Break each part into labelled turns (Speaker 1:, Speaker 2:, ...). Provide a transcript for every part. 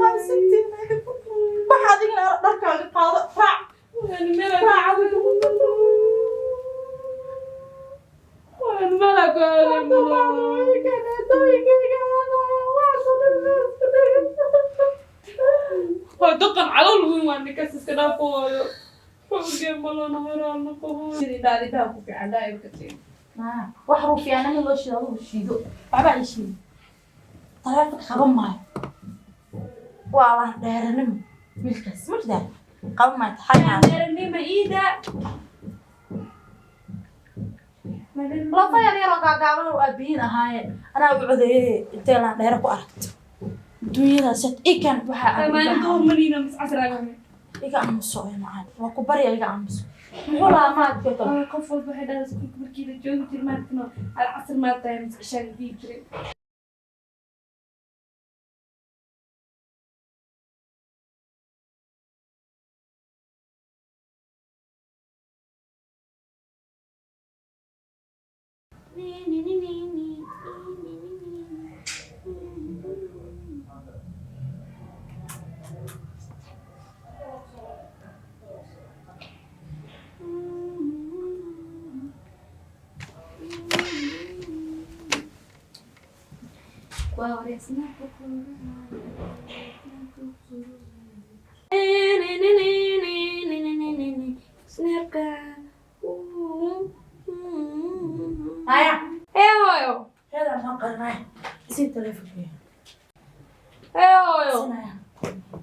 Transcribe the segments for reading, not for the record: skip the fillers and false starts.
Speaker 1: ما ستي ما حد يقدر درك قاضي راع
Speaker 2: يعني مالك وانا مالك هاي دقن على الوين وانا كاسس كده فوق فوق مالا نهار انا فوق سيدي دادي تاكو في عداي كثير
Speaker 1: ما وحروف يعني من وش هذا وشيدو بابا يشيل طلعت خرم معي والله دارنم بالكاس مش دار قوم ما تحنى
Speaker 2: دارني ما ايده
Speaker 1: لا فيا يا رجع قاموا وابين هاي انا وعدي انت لا دير ku aragto dunyada sad ikan waxa
Speaker 2: ما ندور منينا مس عسر اغامي
Speaker 1: iga amso macaan waa ku bari iga amso muxuu la ma adkato
Speaker 2: qof walba waxay dhahay isku markii la joogi jiray maadkano al casr ma tahay mid cashar dii jiray wow resna snapka
Speaker 1: haya
Speaker 2: hoyo
Speaker 1: hada ma qarnay si telefonki
Speaker 2: hoyo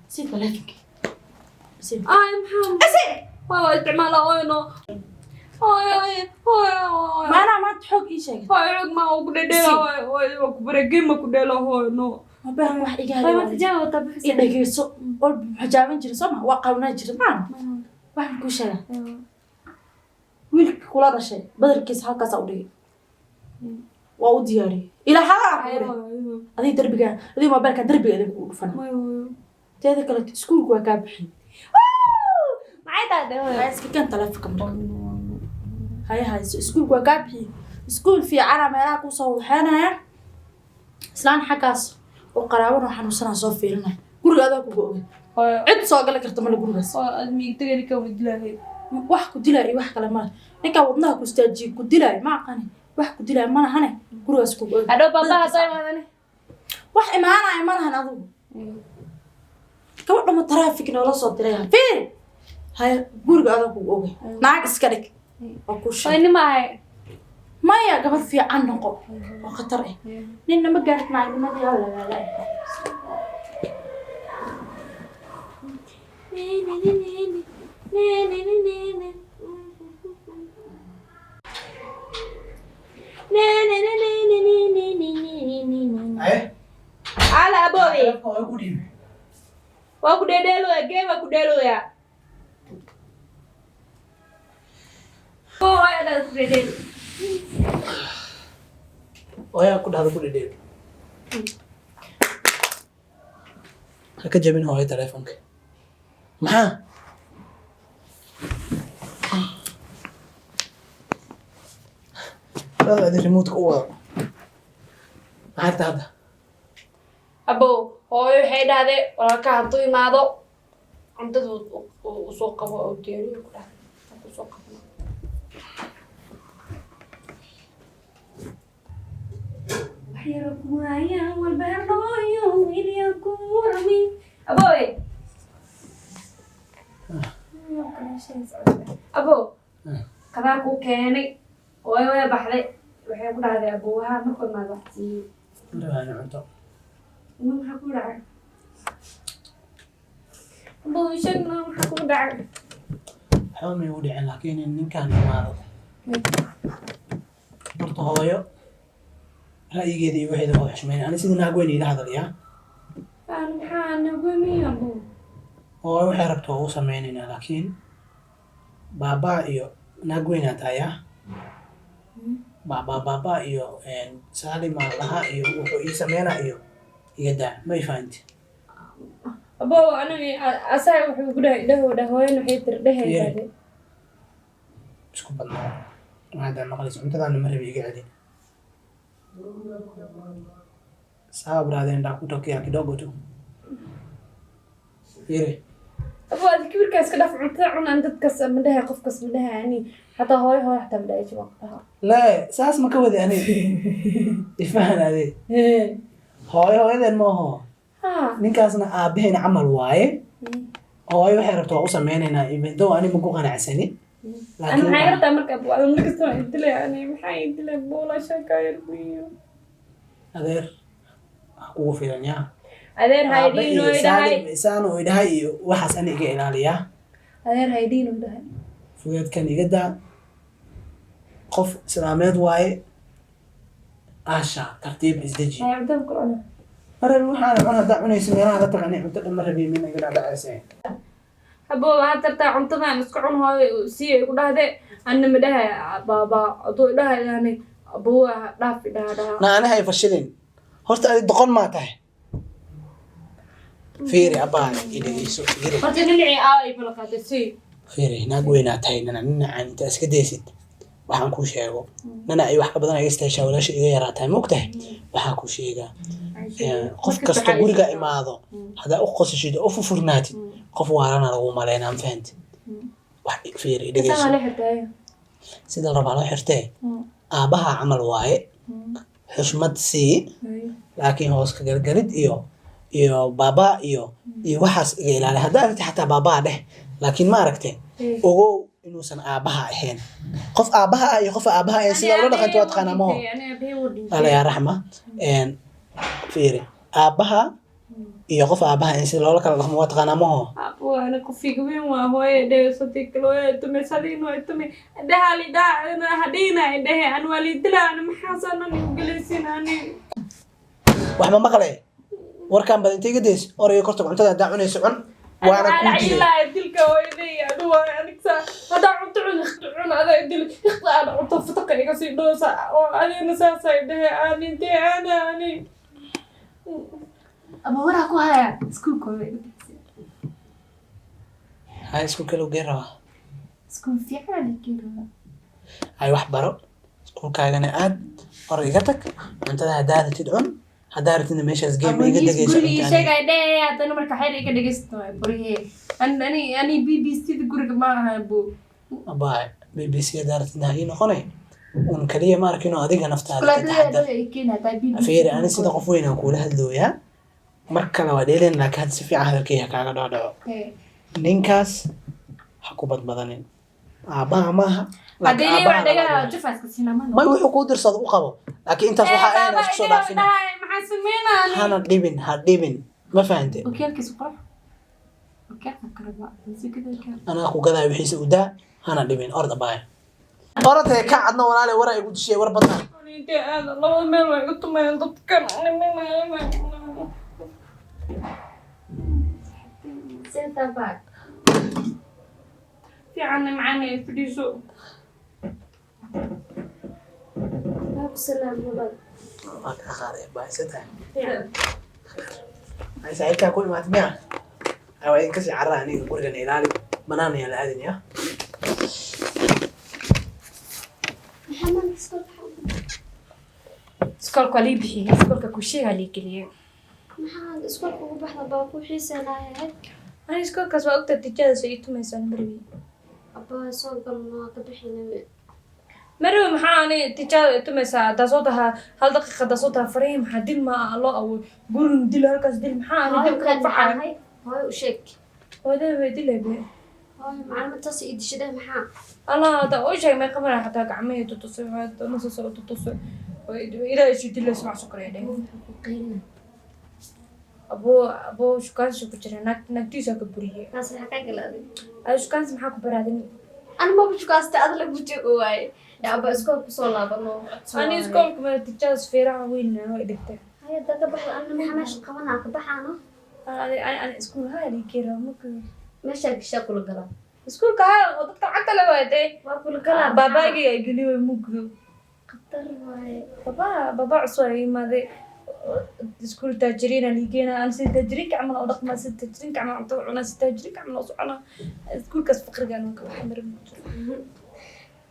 Speaker 1: si telefonki si
Speaker 2: ay maxam
Speaker 1: asi
Speaker 2: waa isticmaala hoyo hoyo
Speaker 1: ma ana ma xog ii sheeg
Speaker 2: hoyo ma ugu dhedhela hoyo ku bareegay ma ku dhelo hoyo no
Speaker 1: ma baa wax iga
Speaker 2: hoyo
Speaker 1: hada
Speaker 2: tajaabo tabxis
Speaker 1: idageyso ol xajaaban jiray soo ma waa qawna jiray ma wax ku sheega wiilka kula dhashay badarkiisa halkaas u dhigay waa u diyaariyay ila hala adii darbiga adii ma barka darbiga idin ku dhufan teeda kale iskuulku waa ka bixin
Speaker 2: maxay tahay
Speaker 1: waa iska kan telefonka هاي سكول وقابي سكول في عالم هناك وصو حنا إسلام حكاس وقراونا حنوسنا صوفي لنا قول هذا كوجو عد صاق لك ارتمل قول بس
Speaker 2: أدمي تجري كم دلاهي
Speaker 1: واحد كدلاي واحد كلام نك وضناه كستاجي كدلاي ما قاني واحد كدلاي ما أنا هني قول بس كوجو
Speaker 2: هذا بابا هذا ما أنا
Speaker 1: واحد ما أنا هنادو كم لما ترافيك ولا صوت ترى فين هاي قول هذا كوجو ناقص كذا
Speaker 2: وين معي
Speaker 1: ما يا قبل في عنقه وخطر إيه لأن ما قالت معي ما دي ولا لا
Speaker 2: على أبوي وأكو ديلو يا جيم أكو ديلو يا هذا فريدين
Speaker 3: ويا كل هذا كله ديل هكا جابين هواي تليفونك معاه لا هذا ريموت قوة عارف هذا
Speaker 2: أبو هو يحيد هذا ولا كهطي ما ضو أنت وسوق أبو أو تيري وكذا وسوق وحيركم أيام والبحر يوم يليكم ورمي أبوي أبو كذاكو كاني ويا بحري وحيقول هذا أبوها ما كل ما ضحتي
Speaker 3: لا أنا عندهم
Speaker 2: ما حكوا دعك أبوي شنو ما حكوا دعك
Speaker 3: حاول ما يودي عن لكن إن كان ما برضه هوايو رأيي واحد هو حشمين أنا سيدنا أقولني له هذا اليوم
Speaker 2: أنا حان أقومي أبو
Speaker 3: هو حربته هو سمعنينا لكن بابا إيو نقولنا تايا بابا إيو إن سالي ما لها إيو وهو سمعنا إيو يدا ما يفهمت
Speaker 2: أبو أنا أسأل وحول ده وين وحيد ده هيدا
Speaker 3: شكو بالله هذا مقلس أنت ذا نمر بيجي عادي صعب هذا عندك وتوكي kidogo tu يري
Speaker 2: أبو هذا كبير كاس كده في عمتنا عن دتكس مدها قفكس مدها يعني حتى هاي حتى مدها يجي وقتها
Speaker 3: لا ساس ما كودي أنا يفهم هذه هاي ذا ما هو ninkaasna aabaheen camal waaye hooyo waxay rabtaa u sameynayna even though ani ma ku qanacsani
Speaker 2: أنا maxay rabtaa marka abu adan markasta waan idilay ani maxay idilay boola shaqayn biyo
Speaker 3: adeer ugu filan yaa
Speaker 2: adeer haydiin oo idahay
Speaker 3: isaan oo idahay iyo waxaas ani iga ilaaliya
Speaker 2: adeer haydiin oo idahay
Speaker 3: fugeedkan iga daa qof islaameed waaye aasha tartiib isdaji
Speaker 2: ay abdan kulana
Speaker 3: marar waxaan cunada cunaysa meelaha la tagani cunto dhan marabay min iga dhacaysay
Speaker 2: abo waxa tartaa cuntada aan isku cun hooyo si ay ku dhahde anna madaha baba adoo dhahay yani abo dhaaf dhaada
Speaker 3: na ana hay fashilin horta ay doqon ma tahay fiiri abaa idayso giri
Speaker 2: horta ninci ay balqaatay si
Speaker 3: fiiri naag weynaa tahay nina aan inta iska deysid waxaan ku sheego nina ay wax ka badan ay istaashaa walaasha iga yaraatay ma ogtahay waxaan ku sheegaa qof kasta guriga imaado hada u qosashid oo furnaatid qof waarana lagu maleynaa fahanti wax fiiri dhageyso sida rabaa loo xirtay aabaha camal waaye xushmad si laakiin hoos ka galgalid iyo baba iyo waxaas iga ilaali hadaa aragti xataa baba dheh laakiin ma aragtay ogow inuusan aabaha ahayn qof aabaha iyo qof aabaha ay sida loo dhaqanto waa taqaanaa ma alla yaa raxma fiiri aabaha iyo qof aabaha in sida loo kala dhaqmo waa taqaanaa ma
Speaker 2: abo ana ku fiigwin waa hooyo dheesati kalo tume salino tume dhahali dhaana hadina dhahe an walidlaan maxaasan u galeysinaani
Speaker 3: wax ma maqlay warkan badan intee gadeys orey korta cuntada daa cunayso cun waana ku dilay
Speaker 2: ilaa dilka hooyadii adu waa anigsa hada cunto cun ada dil ikhtaar cunto fataqa iga sii dhoosa oo adina saasay dhahe ani ama wara ku haya iskuul kooda
Speaker 3: hay iskuul kale u geerawa
Speaker 2: iskuul fiican geerawa
Speaker 3: ay wax baro iskuulkaagana aad orey iga tag cuntada hadaa tid cun hadaa ratidna meeshaas game iga dagayso
Speaker 2: guriga sheegay dhee hadana marka xayr iga dhageysto bariye ani BBC guriga ma aha buu
Speaker 3: abaa BBC daartina ay noqonay un kaliya ma arkino adiga naftaada fiiri ani sida qof weyn aan kula hadlooyaa mar kale waa dheeleen laakiin si fiican hadalkayga kaaga dhaadhaco ninkaas ha ku badbadanin aabaha maaha
Speaker 2: hadii waa dhagaa jufaska sinama
Speaker 3: ma wuxuu ku dirsado u qabo laakiin intaas waxa ayna isku soo dhaafin
Speaker 2: maxaa sameynaa
Speaker 3: hana dhibin ma fahantay
Speaker 2: okeelkiis qorox okeelka karaba
Speaker 3: ana ku gaday wixiisa u daa hana dhibin orda baay orada ka cadna walaale war ay ugu dishay war badan
Speaker 2: inta aad laba meel way u tumayaan dadkan سنتا باك في عنا معانا يفريزو
Speaker 1: السلام عليكم
Speaker 3: ما خارج باي سنتا هاي ساعتها كل ما تبيع او اي كسي عراني قرقني الالي بناني على هذه يا
Speaker 1: محمد
Speaker 2: سكول كولي بحي سكول كوشي علي كليه
Speaker 1: maxaa iskuulka ugu baxda baa ku xiiseenahay
Speaker 2: أنا إسكول كسبة أكتر تجاه سيئتو مثلاً بروي.
Speaker 1: abaa soo galno ka bixinay
Speaker 2: مرة محاني تجاه تمسا دصوتها هل دقيقة دصوتها فريم حدين ما الله أو قولن دل هالكاس دل محاني دل كان فحان.
Speaker 1: هاي u sheeg
Speaker 2: وهذا بدل به.
Speaker 1: hooy macluumaadtaas ii dishaday maxaa
Speaker 2: الله ده أول شيء ما قبل حتى كعمية تتصل هذا نص ساعة تتصل. وإذا إيش دل اسمع سكري ده.
Speaker 1: qiilna
Speaker 2: أبو شو كان شو كتير نكتيسا كبريه.
Speaker 1: kaas waxa ka galaaday
Speaker 2: أنا شو كان سمحك برادني.
Speaker 1: ana ma bujukaasta aad la bujigo waay aba iskoolka soo laabano
Speaker 2: أنا إسكول كمان تجاه سفيرة وين هو إدكتور.
Speaker 1: hay dadka baxda ana maxaa meesha qabanaa ka baxaano
Speaker 2: أنا إسكول هاي اللي كيرا ممكن.
Speaker 1: meesha gisha kula galaa
Speaker 2: إسكول كهاي ودكتور حتى لو هذا.
Speaker 1: waa kula galaa
Speaker 2: بابا يجي لي ممكن.
Speaker 1: qatar waay
Speaker 2: بابا عصوري ماذا سكول تاجرين اللي جينا أنا ست تاجرين كعمل أو رقم ست تاجرين كعمل عم طلع أنا ست تاجرين كعمل أصو أنا سكول كاس فقر كانوا كبحمر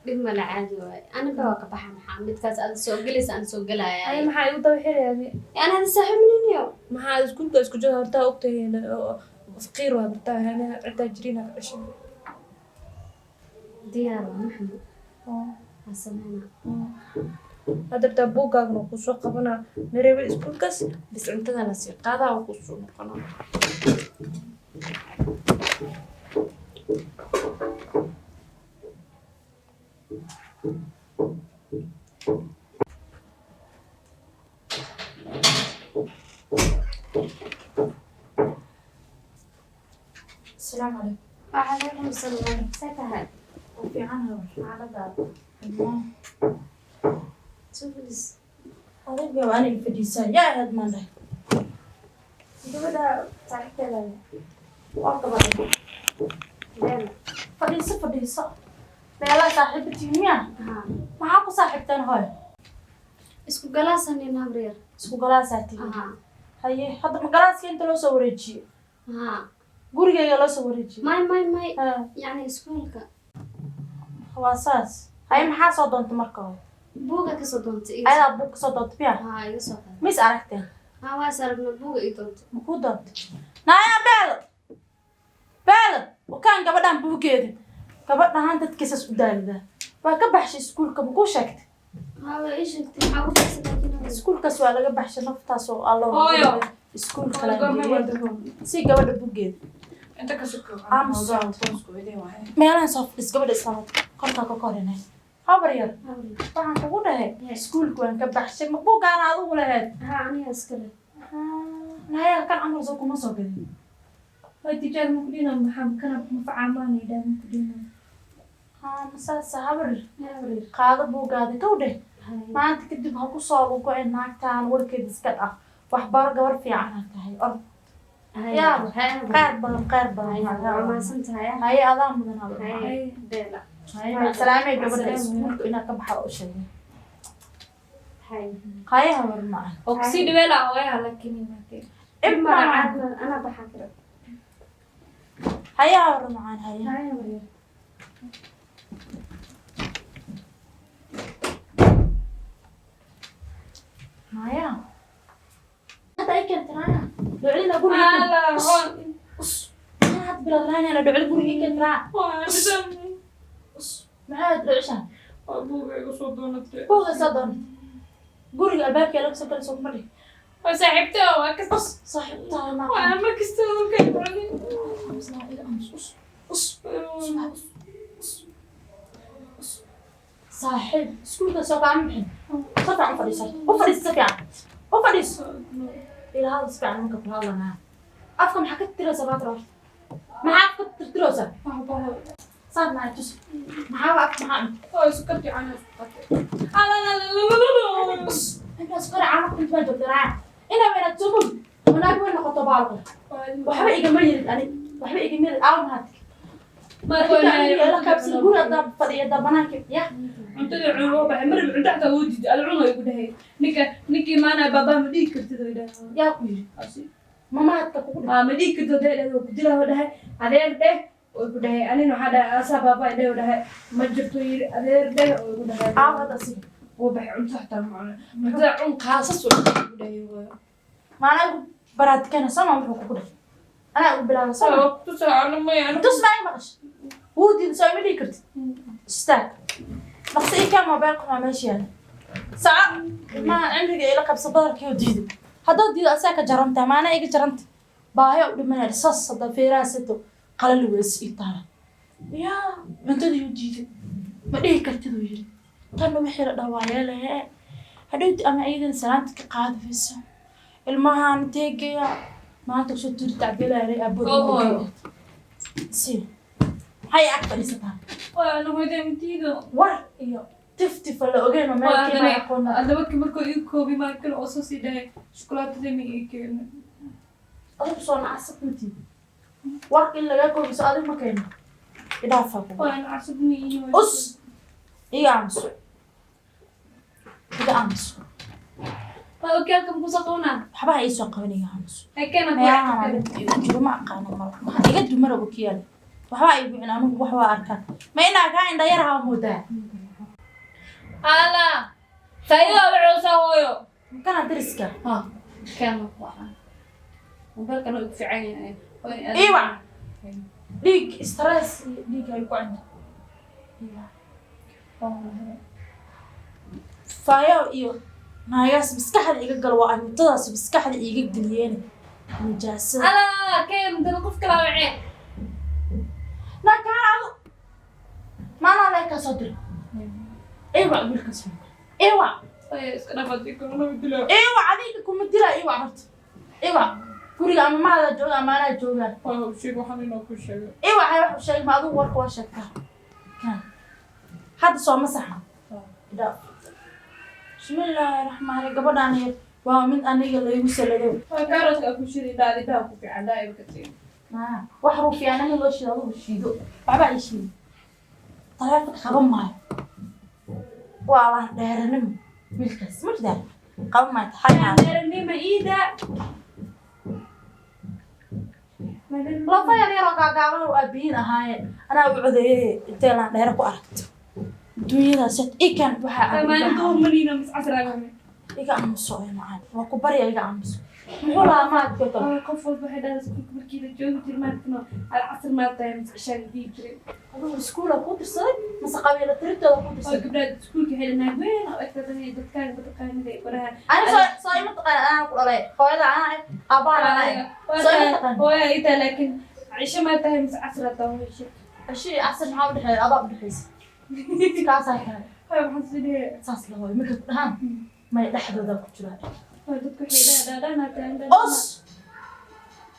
Speaker 1: dhib ma la caadi waay ana baa ka baxa maxaa midkaas aad soo galaysa aan soo galaya
Speaker 2: أنا ما حيو طبيعي يعني
Speaker 1: ana hada saaxiib minniyo
Speaker 2: ما حد سكول كاس كجوا هرتا أكتر فقير وابرتاه أنا تاجرين كعشان
Speaker 4: ديار محمد حسنا
Speaker 2: هذا تبوك أنا كوسو قبنا نريب إسكول كاس بس عندنا نسي هذا وكوسو قنا
Speaker 1: السلام عليكم.
Speaker 4: وعليكم السلام ساتها
Speaker 1: وفي عنها
Speaker 4: على دار
Speaker 1: المهم
Speaker 4: تفلس
Speaker 1: أضيف وأنا الفديسان يا هاد ما له
Speaker 4: هذا تعرف لا
Speaker 1: وأقبل
Speaker 4: لا
Speaker 1: فديسة لا صاحبتي ميا
Speaker 4: ها
Speaker 1: معاكو صاحبتين هاي
Speaker 4: اسكو جلاسني نهبرير
Speaker 1: اسكو قلاساتي
Speaker 4: ها
Speaker 1: هاي هذا مقلاسك أنت لو سوريتشي
Speaker 4: ها
Speaker 1: gurigayga loo soo wareejiyay
Speaker 4: ماي
Speaker 1: ها
Speaker 4: يعني اسكولك
Speaker 1: waa saas hay maxaa soo doontay marka hore
Speaker 4: buuga ka soo doontay
Speaker 1: ayadaa buug kasoo doontay biya
Speaker 4: ها iga soo qaaday
Speaker 1: mis aragteen
Speaker 4: ها waa sarabna buuga ii doontay
Speaker 1: ma kuu doontay naaya beelo wakaan gabadhan buugeeda gabadhahan dadkiisas u daalidaa waa ka baxshay iskuulka ma kuu sheegtay
Speaker 4: ها waa ii sheegtay maxaa ku baxsay laakiin
Speaker 1: iskuulkaas waa laga baxshay naftaas oo allo iskuul kala si gabadha buugeeda
Speaker 2: أنت كسكر
Speaker 1: meelahan soo fadhis gabadha islaamad korkaa ka korinay habar yar waxaan kugu dhahay iskuulka waan ka baxshay ma buugaana adigu lahayd
Speaker 4: ها أنا أسكله
Speaker 1: naaya kan camal soo kuma soo gadin
Speaker 2: هاي تجار مكدينا محام كنا مفعماني دا مكدينا
Speaker 1: haa masaasa habar qaado buugaada kow dheh maanta kadib ha ku soo lugo-in naagtaan warkeeda iska dhah waxbaro gabar fiican ha tahay or yaa qayr badan
Speaker 4: ما سنتها
Speaker 1: haye adaa mudan haba
Speaker 4: هاي بيلا
Speaker 1: haye salaamay gabadha iskuulka inaad ka baxda u sheegay
Speaker 4: هاي
Speaker 1: haye habar ma ah
Speaker 2: أقصد بلا ويا لكن ما كان
Speaker 4: إما
Speaker 1: ibma
Speaker 4: عادنا أنا بحكي
Speaker 1: haye habar macaan haye
Speaker 4: هاي مريم
Speaker 1: maya hadda ay keentay naaya doclina guriga
Speaker 2: لا هون
Speaker 1: maxaad biladlaanayna docli guriga keentay maxaad dhucshaan
Speaker 2: أبوك يقصد دونت
Speaker 1: buuga soo doonay guriga albaabkee laga soo galay soo kuma dhihi
Speaker 2: وسحبته وكسر
Speaker 1: saaxiibtahay ma
Speaker 2: وأنا كسر كيبرني
Speaker 1: saaxiib iskuulka soo kaama bixin si fiican u fadhiisay u fadhiis si fiican u fadhiis ilaa hadal si fiican marka kula hadlanaa afka maxaa ka tirtiraysaa baatra horta maxaa afka tirtiraysaa saar naa tus maxaa afka maxaa
Speaker 2: سكرتي عنها
Speaker 1: intaas kore caano ku intaa joogtanaa inaa weynaad soo mug wanaag way noqoto baalka waxba igama yirid ani waxba igama yirid aaw mahaad la kaabsan guri haddaa fadhiya haddaa banaanka ya
Speaker 2: cuntada cuno baxay marib cunto xataa wuu diiday ala cuno igu dhahay ninkii maana baabaa ma dhiigi kartid oo idhaha
Speaker 1: yaa ku yiri mamaadka kugu dha
Speaker 2: ma dhiigi kartid oo dhahay ku dilaa oo dhahay adeer dheh oo igu dhahay anina waxaa dhahay asaa baabaa idhay oo dhahay ma jirto yiri adeer dheh oo igu dhahay
Speaker 1: aaw hadda si
Speaker 2: wuu baxay cunto xataa ma cuno cuntada cun kaasas oo igu dhahay
Speaker 1: maanaa igu baraadkana sama wuxuu kugu dhahay anaa igu bilaaba sama
Speaker 2: tusaacan maya
Speaker 1: tus maa i maqash wuu diiday soo ima dhigi kartid istaag dhaqsi ii kaa mobailka maa meesha yaala saca ilmaha cimriga ila qabsa badarkii oo diiday haddoo diido asaa ka jarantay maana iga jarantay baayo u dhimanaya sas hadda feeraha sito qalali weys ii taala yaa cuntadii u diiday ma dhihi kartid uu yiri tanna wixii la dhawaa yeelahe hadhowti ama iyadana salaanta ka qaadaysa ilmahaan teegaya maanta kusoo turi tacbilaalay abooda si hay ag fadhiisataa
Speaker 2: waana hoydamtiido
Speaker 1: war iyo tiftifa la ogeyn oo meel kiima aqoon
Speaker 2: adabadka markuu ii koobi maa kale oo soo sii dhahay shukulaatada ma ii keena
Speaker 1: adigu soo nacasab mati warka in lagaa koobiso adigu ma keeno idhaafa ku
Speaker 2: waana casabni iyo
Speaker 1: us iga aamuso iga aamuso
Speaker 2: waa okaalka mukusa qoonaa
Speaker 1: waxba ha iisoo qaban iga aamuso
Speaker 2: ay keena
Speaker 1: meelahan adinta igu jiro ma aqaano mar maxaa iga dumara okiyaale waxba igu cin anigu wax waa arkaan ma inaa kaa indha yar haa moodaa
Speaker 2: ala sayida wacoosa hooyo
Speaker 1: kana dariska
Speaker 2: ha keena waxaan mobilkan uu fiican yahay
Speaker 1: ايوه ديك ستريس ديك هيكون عندي فايو iyo naagaas maskaxda iga gal waa amintadaas maskaxda iga galiyeen nijaasada
Speaker 2: ala keen dad qof kala wacay
Speaker 1: na kaado mana la ka soo dir eewa wiilka soo eewa
Speaker 2: iska dhafadii kuna dilo
Speaker 1: eewa adiga kuma dila eewa horta eewa guriga ama maada jooga ama ana jooga
Speaker 2: oo sheeg waxaan inoo ku sheego
Speaker 1: eewa ay wax sheeg ma adigu warka waa sheegtaa kan hadda soo masaxa ida bismillaahi raxmaani gabadhaan waa mid aniga la igu salado
Speaker 2: kaaradka ku shiday daadida ku fiican daayib ka tiin
Speaker 1: wax ruufiyaana in loo shido adigu shiido waxba ay shiido taleefanka qaban maayo waa la dheeranin wiilkaas ma jiraa qaban maayo xayaa
Speaker 2: dheeranima iida
Speaker 1: lafa yar yaroo gaagaaban oo aabihiin ahaaye anaa u codeeyey intee laan dheero ku aragto dunyadaas ikan waxaa
Speaker 2: maalintuu maniina mis casraagame
Speaker 1: iga aamuso ay macaan waa ku barya iga aamuso muxuu lahaa maadka kale
Speaker 2: qof walba waxay dhahaa iskuulka markii la joogi jiray maadkana alcasr maadtahay mis cishaga dhihi jiray
Speaker 1: adigu iskuula ku tirsaday mase qabiila tiritooda ku
Speaker 2: oo
Speaker 1: tirsaday
Speaker 2: gabdhaha iskuulka xidhanaa weyn oo egtadana dadkaaga mataqaanida ay baraha
Speaker 1: ani soo ima taqaan anaa ku dhalay hooyada anaa aabbahan anaa soo ima taqaan
Speaker 2: hooya itaa laakiin cisho maadtahay mis casra taa heshe
Speaker 1: ashii casar maxaa u dhexeeya adaa u dhexeysa kaasaa kale
Speaker 2: hooya waxaan sidee
Speaker 1: saas la hooyo markay ku dhahaan may dhexdooda ku jiraan
Speaker 2: dadku waxay dhaadhaadhaan
Speaker 1: os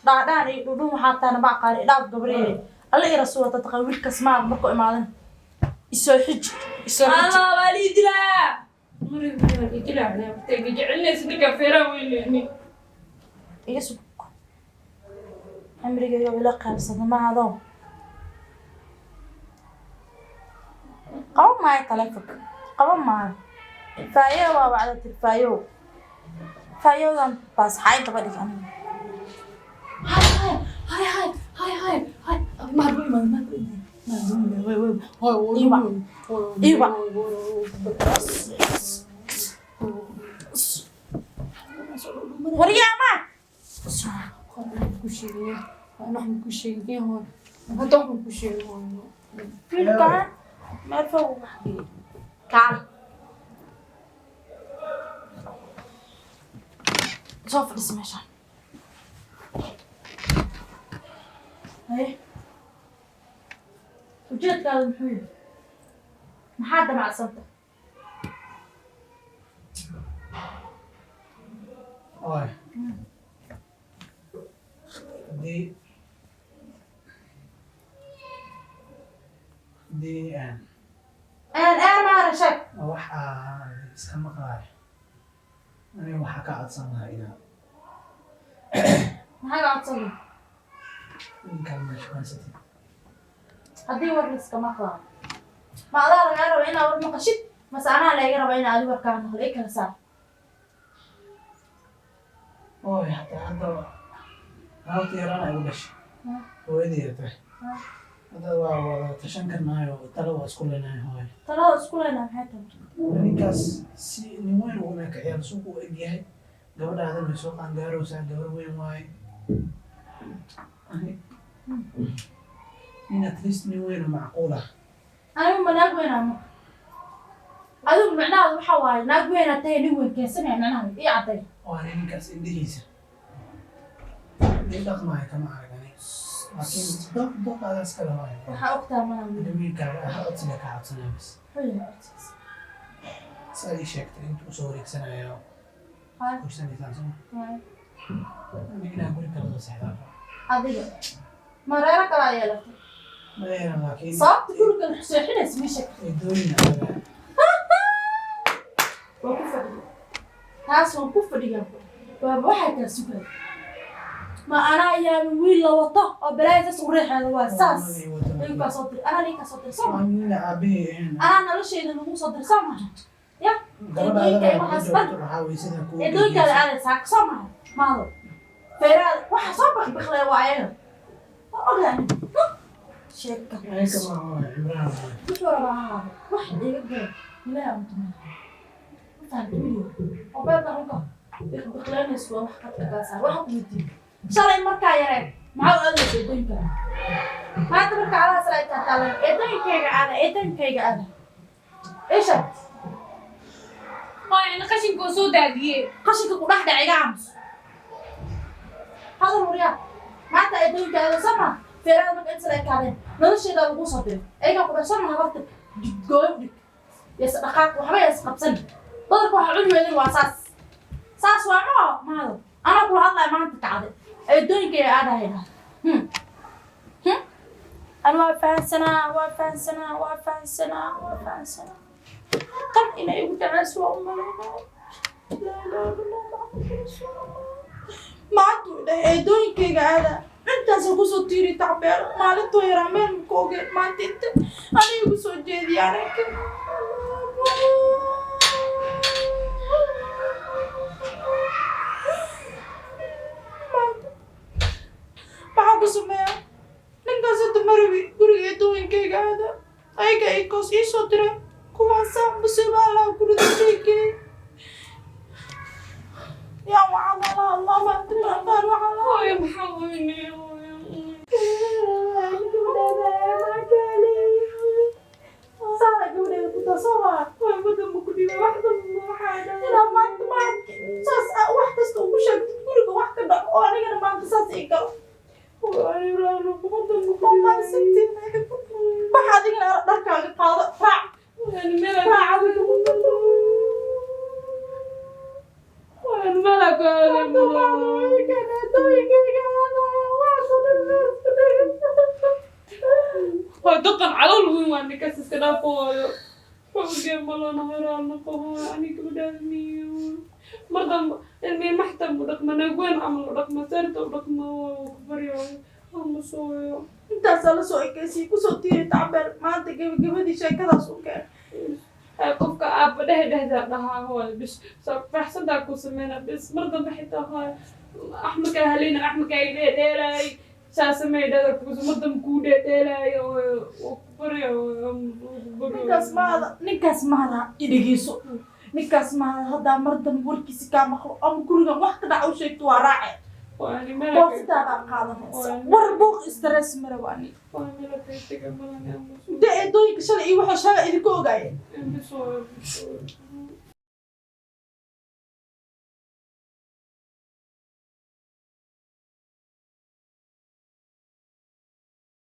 Speaker 1: dhaadhaan iyo dhudhun waxaa taana baa qaari dhaaf gabree alla i rasuula tataqa wiilkas maal markuu imaadan isoo xiji isoo xiji
Speaker 2: Allah wali dilaa murid wali dilaa ana tagi jecelnaysa ninka feeraa weynayni
Speaker 1: iga sug amrigayga ila qaybsada maado qaban maayo taleefanka qaban maayo faayo waa wacda tirfaayo faayodan baas xay daba dhig aniga hay maadu imaad iwa waryaama wiilkaan meel fog uga xageeyey kaal soo fadhisa meeshaan haye ujeedkaada muxuu yahay maxaa damacsanta
Speaker 3: Oi. Di
Speaker 1: maara sheeg
Speaker 3: waxaa iska maqlaay aniga waxaa ka codsan lahaa inaad
Speaker 1: maxaa ga codsada
Speaker 3: ninkaan meesha haysatid
Speaker 1: haddii war liska maqlaa ma adaa lagaa raba inaa war maqashid mase anaa laga raba inaa adi warkaa maqlo i kala saar
Speaker 3: oy hataa hadda naagta yaraan ay u dhashay hooyadeeda tahay hadda waa wada tashan karnaayo talo waa isku leenahay hooyo
Speaker 1: talada isku leynaa maxay tahay
Speaker 3: ninkaas si nin weyn uu meekaciyaar suuq u eg yahay gabadhaadan way soo qaangaarowsaa gabar weyn waaye in at least nin weyn oo macquul ah
Speaker 1: anigu ma naag weynaa ma adigu micnahaada waxaa waaye naag weynaa tahay nin weyn keensanaya micnahaada ii cadday
Speaker 3: waana ninkaas indhihiisa nin dhaqmaayo kama aragani laakiin doqaadaas kale waayo
Speaker 1: waxaa ogtaa manaa
Speaker 3: wiilkaaga ah codsiga ka codsanaya bas
Speaker 1: wuxuu yahay codsigiisa
Speaker 3: saa ii sheegtay intuu usoo wareegsanayo
Speaker 1: Hay.
Speaker 3: gursanaysaan soma
Speaker 1: Hay.
Speaker 3: inaa guri kala soo seexdaan
Speaker 1: adiga mareero kalaa yeelatay
Speaker 3: madeeran laakiin
Speaker 1: sababta guriga seexinaysa ma sheeg
Speaker 3: eedooyin anaga
Speaker 1: waa ku fadhiya taas waan ku fadhiyaa waaba waxay kala sugaya ma anaa yaaba wiil la wato oo balaayadaas u reexeeda waa saas ninkaa soo dir anaa ninkaa soo dir soo ma
Speaker 3: nina aabahey ahayn
Speaker 1: anaa noloshayda lagu soo dir soo maha ya
Speaker 3: gabadhaada waxaa weysada kuwa
Speaker 1: eedooyinkaada aadaysaa soo maha maado feeraada waxa soo bakbaklee waa ayaga waa ogaani sheeka
Speaker 3: ayka maaha cimraan
Speaker 1: wuxuu rabaa haado wax iga gala ilaaha untumay mafahamta video oo beerka runka bakbakleynaysu waa wax qadka kaa saar waxa ku weydiin shalay markaa yareen maxaa u aadaysa eedooyinka maanta marka alahaas ay taataalan eedooyinkayga aada isha
Speaker 2: hooyo ina qashinkoo soo daadiyey
Speaker 1: qashinka ku dhex dhaciga aamus hadal waryaa maanta eedooyinka aada sama feerada marka inta la ekaadeen nolosheeda lagu soo diro ayagaa ku dhashana habarta gooyo dhig yas dhaqaaq waxba yas qabsan badarka waxa cuni weydin waa saas waa maado anaa kula hadlaya maanta kacday eedooyinkayga aadahayna أنا واقفة سنة طب إنا يقول تعسوا أمنا لا إله إلا الله ما عدو إلى دوني قاعدة أنت سوكسو تيري تعبير ما لتو يرامين كوكي ما أنت أنا يقصو جيدي أنا كده ما عقصو مياه ninkaas hadda marawi guriga eedooyinkayga aada ayaga ay koos ii soo direen kuwaasaa musiiba allaha guriga sheegay yaa waxaa lala hadlaa maanta qaar waxaa la
Speaker 2: hooyo maxaa weynay
Speaker 1: saara gabadheeda ku tasawaa
Speaker 2: hooyo madamba ku dhiba wax damba waxaa
Speaker 1: ilaa maanta saas wax kasta ugu sheegtid guriga wax ka dhac oo anigana maanta saas ii galo waxaad igana dharkaaga qaado raac
Speaker 2: دقن على الوين وانك اسكنا فويو فوقي مالنا هرانا فويو يعني كبداني مرضى المي محتم ودقمنا وين عملوا دقمة سرت ودقمة وكبريو هم صويو
Speaker 1: intaasaa la soo ekeysiyey kusoo tiiri tacbeer maanta gabagabadii sheekadaas u keen
Speaker 2: qofka aabba dhehdaa dhahaa hooy bis faraxsantaa ku sameyna bis mar dambe xitaa hooy axmarkaa halina axmarkaa i dheedheelaay saa samey dhada kuso mar dambe kuu dheedheelaay
Speaker 1: ninkaas maada idhegeyso ninkaas maada haddaa mar dambe warkiisi kaa maqlo ama gurigan wax ka dhaca u sheegto waa raace boositaadaa qaadanaysa war buuq stress mara waani de eedooyinka shalay iyo waxaa shalay idinka ogaayeen